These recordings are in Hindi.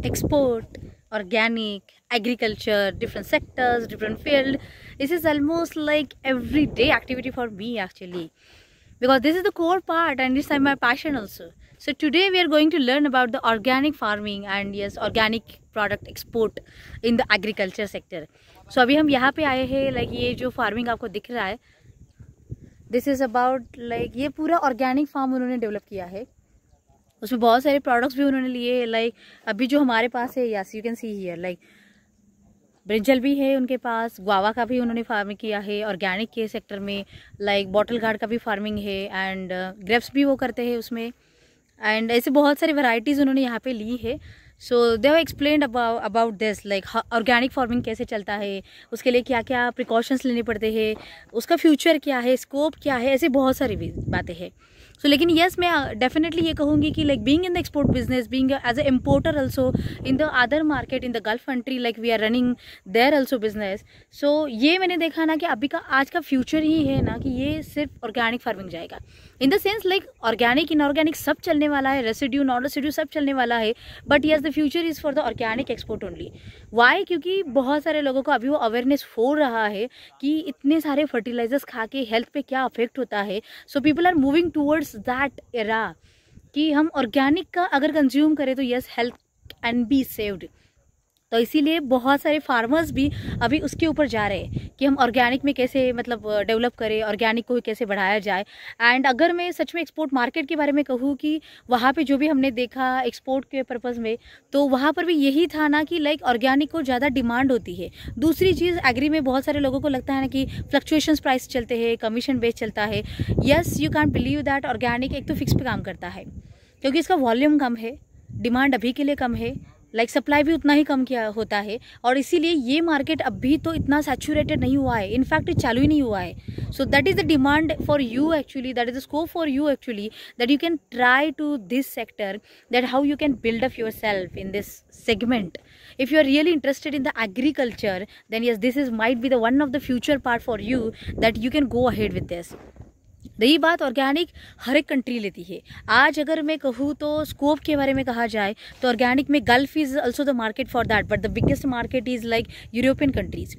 export, organic, agriculture, different sectors, different field. This is almost like everyday activity for me actually, because this is the core part and this is my passion also. So today we are going to learn about the organic farming and yes, organic product export in the agriculture sector. So अभी हम यहाँ पे आए हैं, like ये जो फार्मिंग आपको दिख रहा है, दिस इज़ अबाउट लाइक ये पूरा ऑर्गेनिक फार्म उन्होंने डेवलप किया है। उसमें बहुत सारे प्रोडक्ट्स भी उन्होंने लिए, लाइक अभी जो हमारे पास है, yes you can see here, like brinjal भी है उनके पास, गुआवा का भी उन्होंने फार्मिंग किया है ऑर्गेनिक के सेक्टर में, लाइक बॉटल गार्ड का भी फार्मिंग है एंड ग्रेप्स भी वो करते हैं उसमें, एंड ऐसे बहुत सारी वैरायटीज़ उन्होंने यहाँ पे ली है। So they have explained about this, like organic farming कैसे चलता है, उसके लिए क्या क्या प्रिकॉशंस लेने पड़ते हैं, उसका फ्यूचर क्या है, स्कोप क्या है, ऐसी बहुत सारी बातें हैं। सो लेकिन येस मैं डेफिनेटली ये कहूँगी कि like being in the export business, being as a importer also in the other market in the Gulf country, like we are running there also business. सो ये मैंने देखा ना कि अभी का आज का फ्यूचर ही है ना कि ये सिर्फ ऑर्गेनिक फार्मिंग जाएगा, in the sense like organic inorganic सब चलने वाला है, रेसिड्यू नॉन रेसिड्यू सब चलने वाला है, but yes the future is for the organic export only. Why? क्योंकि बहुत सारे लोगों को अभी वो अवेयरनेस हो रहा है कि इतने सारे फर्टिलाइजर्स खा के हेल्थ पे क्या अफेक्ट होता है। So people are moving towards that era कि हम ऑर्गेनिक का अगर कंज्यूम करें तो yes health can be saved. तो इसीलिए बहुत सारे फार्मर्स भी अभी उसके ऊपर जा रहे हैं कि हम ऑर्गेनिक में कैसे मतलब डेवलप करें, ऑर्गेनिक को कैसे बढ़ाया जाए। एंड अगर मैं सच में एक्सपोर्ट मार्केट के बारे में कहूँ कि वहाँ पे जो भी हमने देखा एक्सपोर्ट के पर्पज़ में, तो वहाँ पर भी यही था ना कि लाइक ऑर्गेनिक को ज़्यादा डिमांड होती है। दूसरी चीज़ एग्री में बहुत सारे लोगों को लगता है ना कि फ्लक्चुएशंस प्राइस चलते हैं, कमीशन बेस चलता है। Yes you can believe that organic एक तो फिक्स पे काम करता है क्योंकि इसका वॉल्यूम कम है, डिमांड अभी के लिए कम है, लाइक सप्लाई भी उतना ही कम किया होता है, और इसीलिए ये मार्केट अभी तो इतना सैचुरेटेड नहीं हुआ है, इनफैक्ट चालू ही नहीं हुआ है। So that is the demand for you actually, that is the scope for you actually, that you can try to this sector, that how you can build up yourself in this segment. If you are really interested in the agriculture, then yes, this is might be the one of the future part for you, that you can go ahead with this. रही बात ऑर्गेनिक हर एक कंट्री लेती है। आज अगर मैं कहूँ तो स्कोप के बारे में कहा जाए तो ऑर्गेनिक में gulf is also the market for that, but the biggest market is like European countries.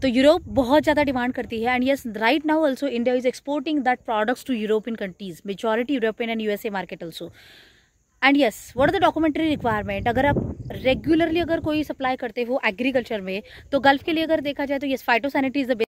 तो यूरोप बहुत ज़्यादा डिमांड करती है, and yes right now also India is exporting that products to European countries, majority European and USA market also. And yes what are the documentary requirement, अगर आप रेगुलरली अगर कोई सप्लाई करते हो एग्रीकल्चर में, तो गल्फ के लिए अगर देखा जाए तो येस फाइटोसैनिटरी इज़ द